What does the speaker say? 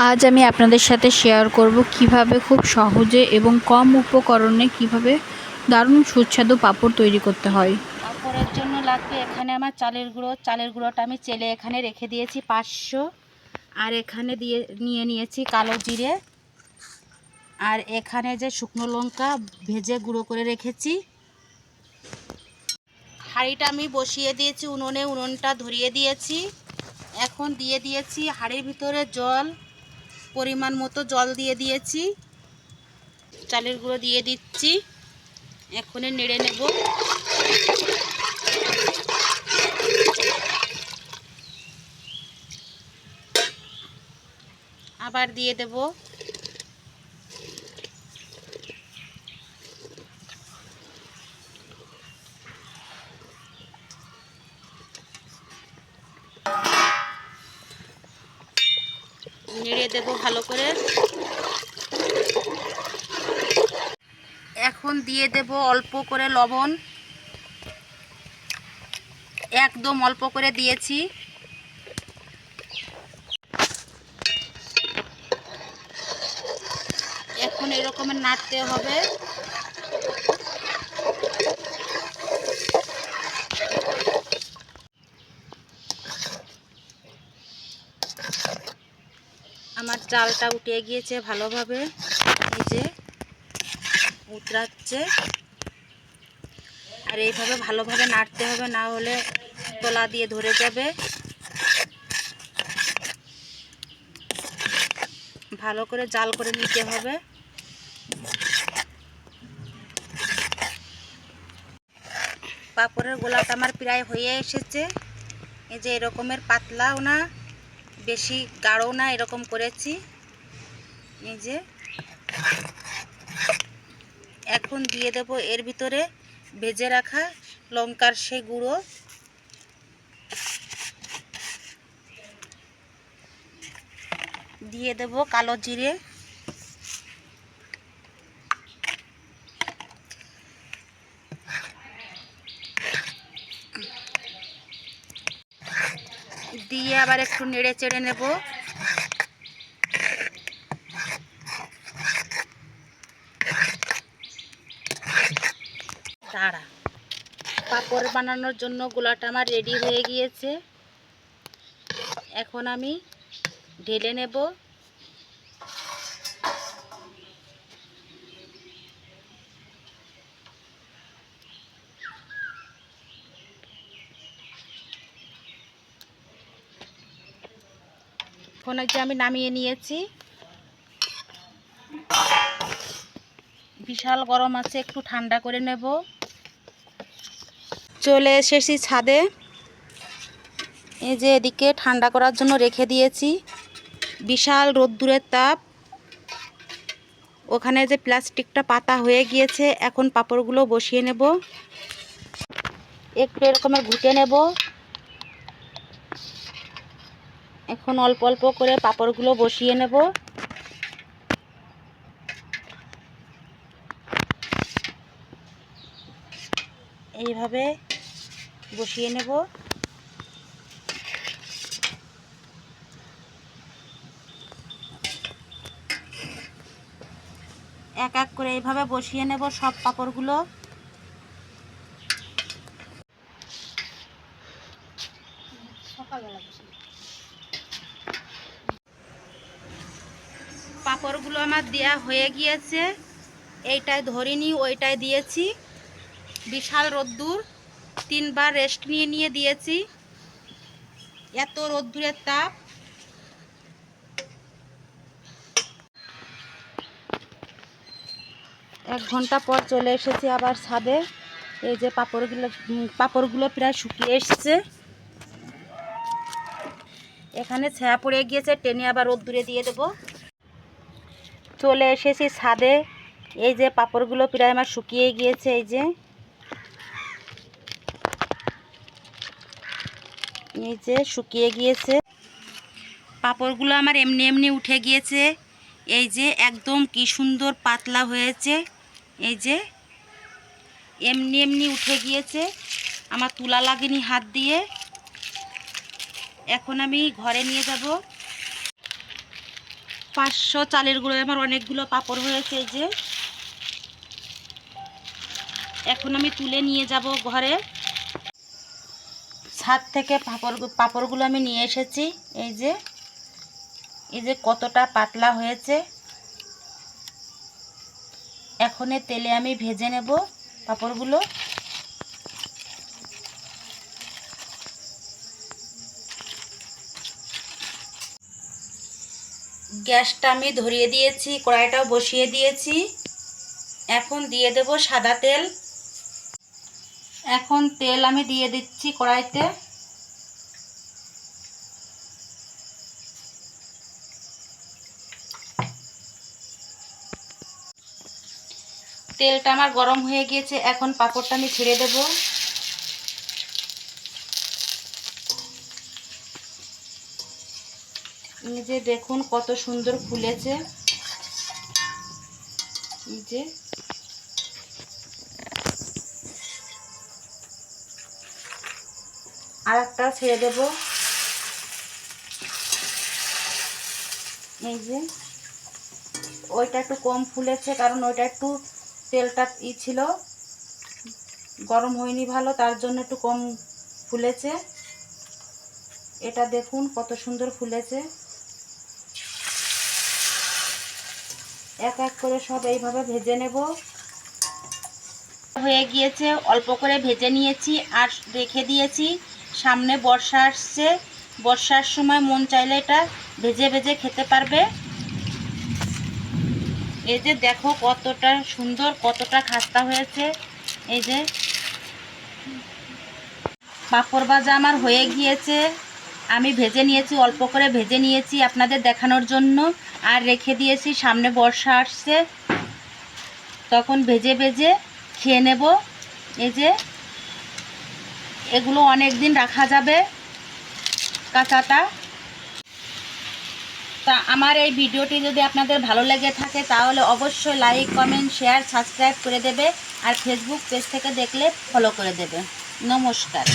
আজ আমি আপনাদের সাথে শেয়ার করব কিভাবে খুব সহজে এবং কম উপকরণে কিভাবে দারুণ সুস্বাদু পাঁপড় তৈরি করতে হয়। পাঁপড়ের জন্য লাগবে এখানে আমার চালের গুঁড়োটা আমি চেলে এখানে রেখে দিয়েছি 500। আর এখানে নিয়ে নিয়েছি কালো জিরে। আর এখানে যে শুকনো লঙ্কা ভেজে গুঁড়ো করে রেখেছি। হাঁড়িটা আমি বসিয়ে দিয়েছি উনুনে, উনুনটা ধরিয়ে দিয়েছি। এখন দিয়ে দিয়েছি হাঁড়ির ভিতরে জল, পরিমাণ মতো জল দিয়ে দিয়েছি। চালের গুঁড়ো দিয়ে দিচ্ছি, এখনই নেড়ে নেব। আবার দিয়ে দেব। নেড়ে দেব ভালো করে। এখন দিয়ে দেব অল্প করে লবণ, একদম অল্প করে দিয়েছি। এখন এরকমের নাড়তে হবে। আমার চালটা উঠে গিয়েছে ভালোভাবে, এই যে উতরাচ্ছে। আর এইভাবে ভালোভাবে নাড়তে হবে, না হলে তলা দিয়ে ধরে যাবে। ভালো করে জাল করে নিতে হবে। পাঁপড়ের গোলাটা আমার প্রায় হয়ে এসেছে। এই যে এরকমের পাতলাও না বেশি গাঢ়ও না, এরকম করেছি। এই যে এখন দিয়ে দেব এর ভিতরে ভেজে রাখা লঙ্কার সেই গুঁড়ো। দিয়ে দেব কালো জিরে। দিয়ে আবার একটু নেড়ে চেড়ে নেব। দাঁড়া, পাঁপড় বানানোর জন্য গোলাটা আমার রেডি হয়ে গিয়েছে। এখন আমি ঢেলে নেব। এখন যে আমি নামিয়ে নিয়েছি। বিশাল গরম আছে, একটু ঠান্ডা করে নেব। চলে এসেছি ছাদে। এই যে এদিকে ঠান্ডা করার জন্য রেখে দিয়েছি। বিশাল রোদ্দুরের তাপ। ওখানে যে প্লাস্টিকটা পাতা হয়ে গিয়েছে। এখন পাঁপড়গুলো বসিয়ে নেব। একটু এরকমের ঘুটে নেব। এখন অল্প অল্প করে পাঁপড়গুলো বসিয়ে নেব। এইভাবে বসিয়ে নেব। এক এক করে এইভাবে বসিয়ে নেব সব পাঁপড়গুলো। পাঁপড়গুলো আমার দেয়া হয়ে গিয়েছে। এইটায় ধরিনি, ওইটায় দিয়েছি। বিশাল রোদ্দুর, 3বার রেস্ট নিয়ে নিয়ে দিয়েছি। এত রোদ্দুরের তাপ। এক ঘন্টা পর চলে এসেছি আবার ছাদে। এই যে পাঁপড়গুলো প্রায় শুকিয়ে এসেছে। এখানে ছায়া পড়ে গিয়েছে, টেনে আবার রোদ্দুরে দিয়ে দেব। চলে এসেছি ছাদে। এই যে পাঁপড়গুলো প্রায় আমার শুকিয়ে গিয়েছে। এই যে শুকিয়ে গিয়েছে। পাঁপড়গুলো আমার এমনি এমনি উঠে গিয়েছে। এই যে একদম কি সুন্দর পাতলা হয়েছে। এই যে এমনি এমনি উঠে গিয়েছে, আমার তুলা লাগেনি হাত দিয়ে। এখন আমি ঘরে নিয়ে যাব। 500 চালের গুঁড়োয় আমার অনেকগুলো পাঁপড় হয়েছে। এই যে এখন আমি তুলে নিয়ে যাব ঘরে। ছাদ থেকে পাঁপড়গুলো আমি নিয়ে এসেছি। এই যে কতটা পাতলা হয়েছে। এখন তেলে আমি ভেজে নেব পাঁপড়গুলো। গ্যাসটা আমি ধরিয়ে দিয়েছি, কড়াইটাও বসিয়ে দিয়েছি। এখন দিয়ে দেব সাদা তেল। এখন তেল আমি দিয়ে দিচ্ছি কড়াইতে। তেলটা আমার গরম হয়ে গিয়েছে। এখন পাঁপড়টা আমি ছেড়ে দেব। এই যে দেখুন কত সুন্দর ফুলেছে। এই যে আর একটা ছেড়ে দেব। এই যে ওইটা একটু কম ফুলেছে, কারণ ওইটা একটু তেলটা ছিল, গরম হয়নি ভালো, তার জন্য একটু কম ফুলেছে। এটা দেখুন কত সুন্দর ফুলেছে। এক এক করে সব এইভাবে ভেজে নেব। হয়ে গিয়েছে, অল্প করে ভেজে নিয়েছি আর রেখে দিয়েছি। সামনে বর্ষা আসছে, বর্ষার সময় মন চাইলে এটা ভেজে ভেজে খেতে পারবে। এই যে দেখো কতটা সুন্দর, কতটা খাস্তা হয়েছে। এই যে পাঁপড় ভাজা আমার হয়ে গিয়েছে। আমি ভেজে নিয়েছি, অল্প করে ভেজে নিয়েছি আপনাদের দেখানোর জন্য, আর রেখে দিয়েছি। সামনে বর্ষা আসছে, তখন ভেজে ভেজে খেয়ে নেব। এই যে এগুলো অনেক দিন রাখা যাবে কাঁচাটা। তা আমার এই ভিডিওটি যদি আপনাদের ভালো লেগে থাকে তাহলে অবশ্যই লাইক, কমেন্ট, শেয়ার, সাবস্ক্রাইব করে দেবে। আর ফেসবুক পেজ থেকে দেখলে ফলো করে দেবে। নমস্কার।